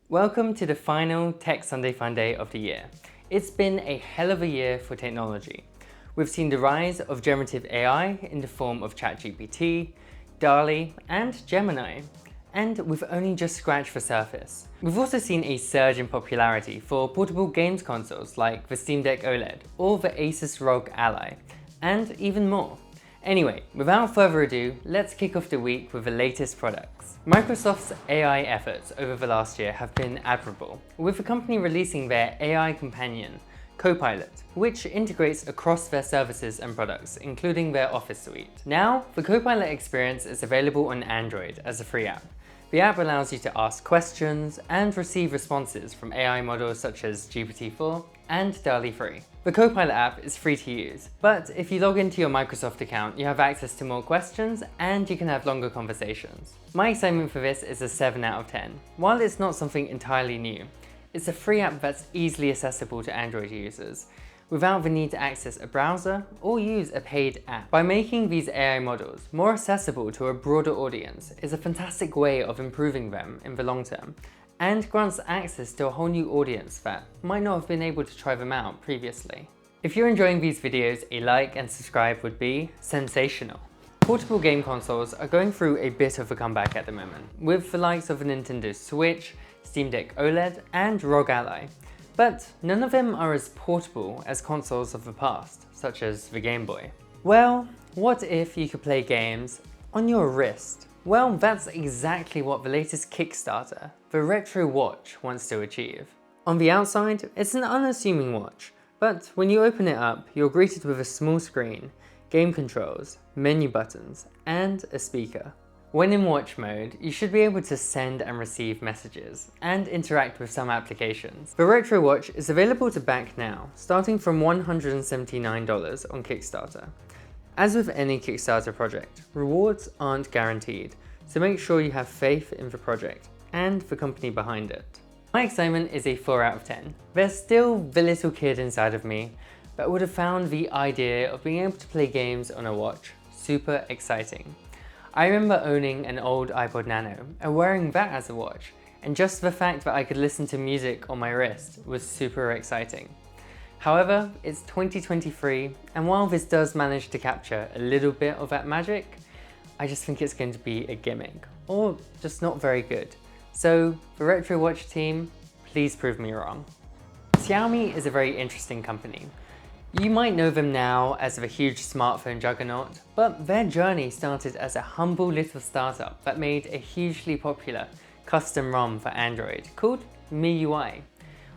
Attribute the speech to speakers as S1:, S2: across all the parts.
S1: Welcome to the final Tech Sunday Funday of the year. It's been a hell of a year for technology. We've seen the rise of generative AI in the form of ChatGPT, DALL-E, and Gemini, and we've only just scratched the surface. We've also seen a surge in popularity for portable games consoles like the Steam Deck OLED or the Asus ROG Ally, and even more. Anyway, without further ado, let's kick off the week with the latest products. Microsoft's AI efforts over the last year have been admirable, with the company releasing their AI companion, Copilot, which integrates across their services and products, including their Office suite. Now, the Copilot experience is available on Android as a free app. The app allows you to ask questions and receive responses from AI models such as GPT-4 and DALL-E 3. The Copilot app is free to use, but if you log into your Microsoft account, you have access to more questions and you can have longer conversations. My excitement for this is a 7 out of 10. While it's not something entirely new, it's a free app that's easily accessible to Android users, without the need to access a browser or use a paid app. By making these AI models more accessible to a broader audience is a fantastic way of improving them in the long term, and grants access to a whole new audience that might not have been able to try them out previously. If you're enjoying these videos, a like and subscribe would be sensational. Portable game consoles are going through a bit of a comeback at the moment, with the likes of the Nintendo Switch, Steam Deck OLED, and ROG Ally. But none of them are as portable as consoles of the past, such as the Gameboy. Well, what if you could play games on your wrist? Well, that's exactly what the latest Kickstarter, the Retro Watch, wants to achieve. On the outside, it's an unassuming watch, but when you open it up, you're greeted with a small screen, game controls, menu buttons, and a speaker. When in watch mode, you should be able to send and receive messages and interact with some applications. The Retro Watch is available to back now, starting from $179 on Kickstarter. As with any Kickstarter project, rewards aren't guaranteed, so make sure you have faith in the project and the company behind it. My excitement is a 4 out of 10. There's still the little kid inside of me that would have found the idea of being able to play games on a watch super exciting. I remember owning an old iPod Nano and wearing that as a watch, and just the fact that I could listen to music on my wrist was super exciting. However, it's 2023, and while this does manage to capture a little bit of that magic, I just think it's going to be a gimmick, or just not very good. So, the Retro Watch team, please prove me wrong. Xiaomi is a very interesting company. You might know them now as the huge smartphone juggernaut, but their journey started as a humble little startup that made a hugely popular custom ROM for Android called MIUI,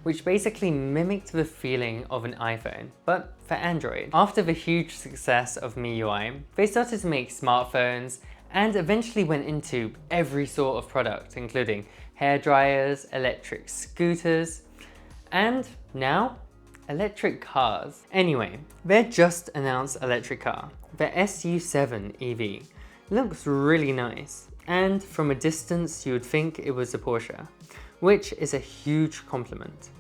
S1: which basically mimicked the feeling of an iPhone, but for Android. After the huge success of MIUI, they started to make smartphones and eventually went into every sort of product, including hair dryers, electric scooters, and now electric cars. Anyway, their just announced electric car, the SU7 EV, looks really nice, and from a distance you would think it was a Porsche, which is a huge compliment.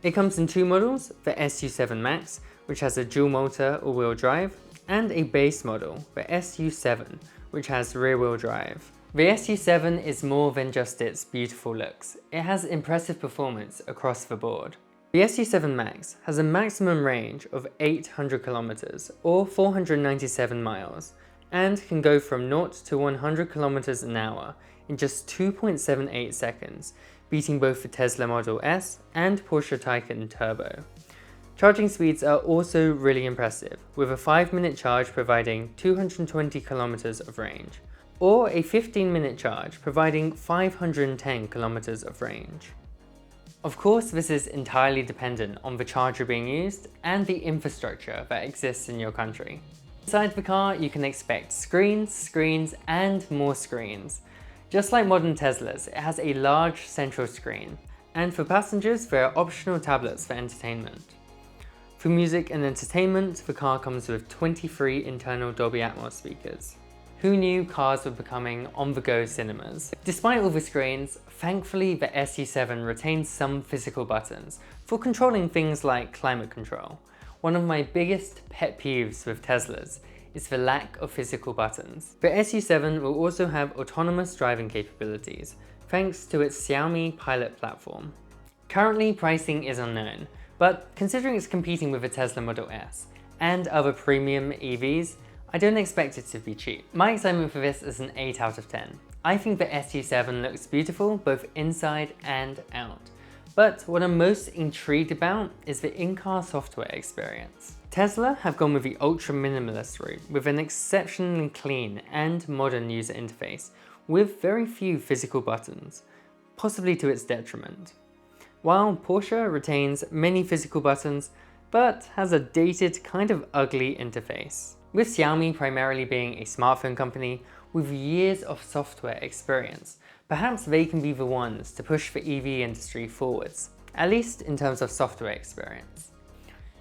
S1: It comes in two models, the SU7 Max, which has a dual motor all-wheel drive, and a base model, the SU7, which has rear-wheel drive. The SU7 is more than just its beautiful looks, it has impressive performance across the board. The SU7 Max has a maximum range of 800 kilometers or 497 miles and can go from 0 to 100 kilometers an hour in just 2.78 seconds, beating both the Tesla Model S and Porsche Taycan Turbo. Charging speeds are also really impressive, with a 5-minute charge providing 220 kilometers of range, or a 15-minute charge providing 510 kilometers of range. Of course, this is entirely dependent on the charger being used and the infrastructure that exists in your country. Inside the car, you can expect screens, and more screens. Just like modern Teslas, it has a large central screen, and for passengers, there are optional tablets for entertainment. For music and entertainment, the car comes with 23 internal Dolby Atmos speakers. Who knew cars were becoming on-the-go cinemas? Despite all the screens, thankfully the SU7 retains some physical buttons for controlling things like climate control. One of my biggest pet peeves with Teslas is the lack of physical buttons. The SU7 will also have autonomous driving capabilities, thanks to its Xiaomi Pilot platform. Currently, pricing is unknown, but considering it's competing with the Tesla Model S and other premium EVs, I don't expect it to be cheap. My excitement for this is an 8 out of 10. I think the SU7 looks beautiful both inside and out. But what I'm most intrigued about is the in-car software experience. Tesla have gone with the ultra minimalist route with an exceptionally clean and modern user interface with very few physical buttons, possibly to its detriment. While Porsche retains many physical buttons, but has a dated, kind of ugly interface. With Xiaomi primarily being a smartphone company with years of software experience, perhaps they can be the ones to push the EV industry forwards, at least in terms of software experience.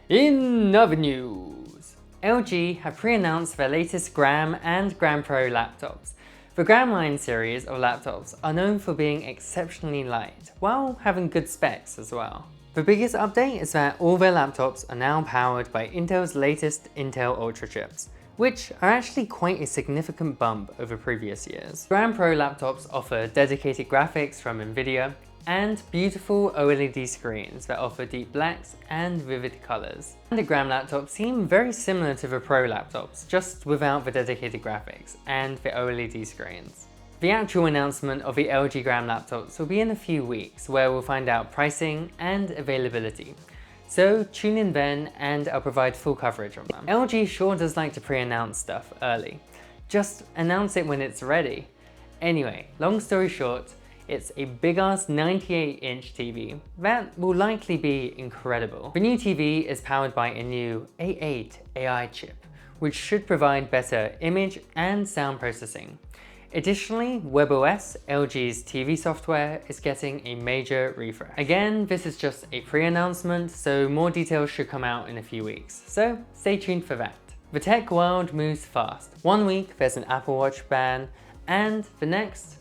S1: In other news, LG have pre-announced their latest Gram and Gram Pro laptops. The Gram line series of laptops are known for being exceptionally light, while having good specs as well. The biggest update is that all their laptops are now powered by Intel's latest Intel Ultra chips, which are actually quite a significant bump over previous years. Gram Pro laptops offer dedicated graphics from Nvidia and beautiful OLED screens that offer deep blacks and vivid colors. And the Gram laptops seem very similar to the Pro laptops, just without the dedicated graphics and the OLED screens. The actual announcement of the LG Gram laptops will be in a few weeks, where we'll find out pricing and availability. So tune in then and I'll provide full coverage on them. LG sure does like to pre-announce stuff early. Just announce it when it's ready. Anyway, long story short, it's a big-ass 98-inch TV that will likely be incredible. The new TV is powered by a new A8 AI chip, which should provide better image and sound processing. Additionally, WebOS, LG's TV software, is getting a major refresh. Again, this is just a pre-announcement, so more details should come out in a few weeks, so stay tuned for that. The tech world moves fast. 1 week there's an Apple Watch ban, and the next,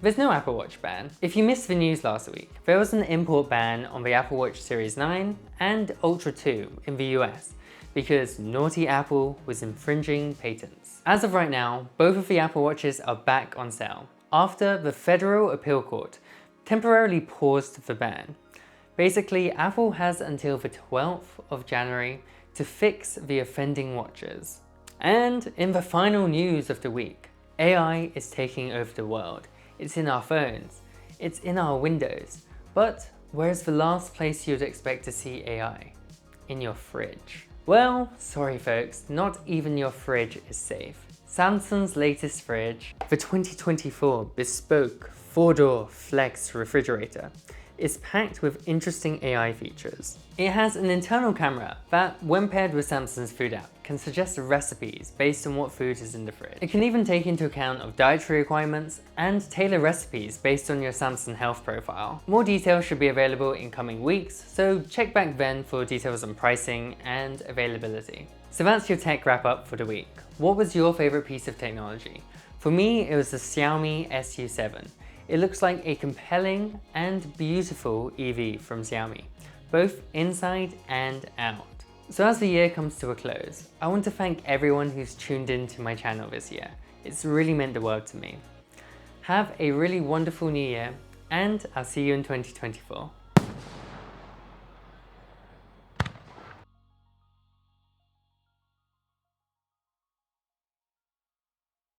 S1: there's no Apple Watch ban. If you missed the news last week, there was an import ban on the Apple Watch Series 9 and Ultra 2 in the US, because naughty Apple was infringing patents. As of right now, both of the Apple Watches are back on sale, after the Federal Appeal Court temporarily paused the ban. Basically, Apple has until the 12th of January to fix the offending watches. And in the final news of the week, AI is taking over the world. It's in our phones, it's in our windows, but where's the last place you'd expect to see AI? In your fridge. Well, sorry folks, not even your fridge is safe. Samsung's latest fridge, the 2024 bespoke 4-door flex refrigerator, is packed with interesting AI features. It has an internal camera that, when paired with Samsung's food app, can suggest recipes based on what food is in the fridge. It can even take into account of dietary requirements and tailor recipes based on your Samsung health profile. More details should be available in coming weeks, so check back then for details on pricing and availability. So that's your tech wrap up for the week. What was your favorite piece of technology? For me, it was the Xiaomi SU7. It looks like a compelling and beautiful EV from Xiaomi, both inside and out. So as the year comes to a close, I want to thank everyone who's tuned into my channel this year. It's really meant the world to me. Have a really wonderful new year, and I'll see you in 2024.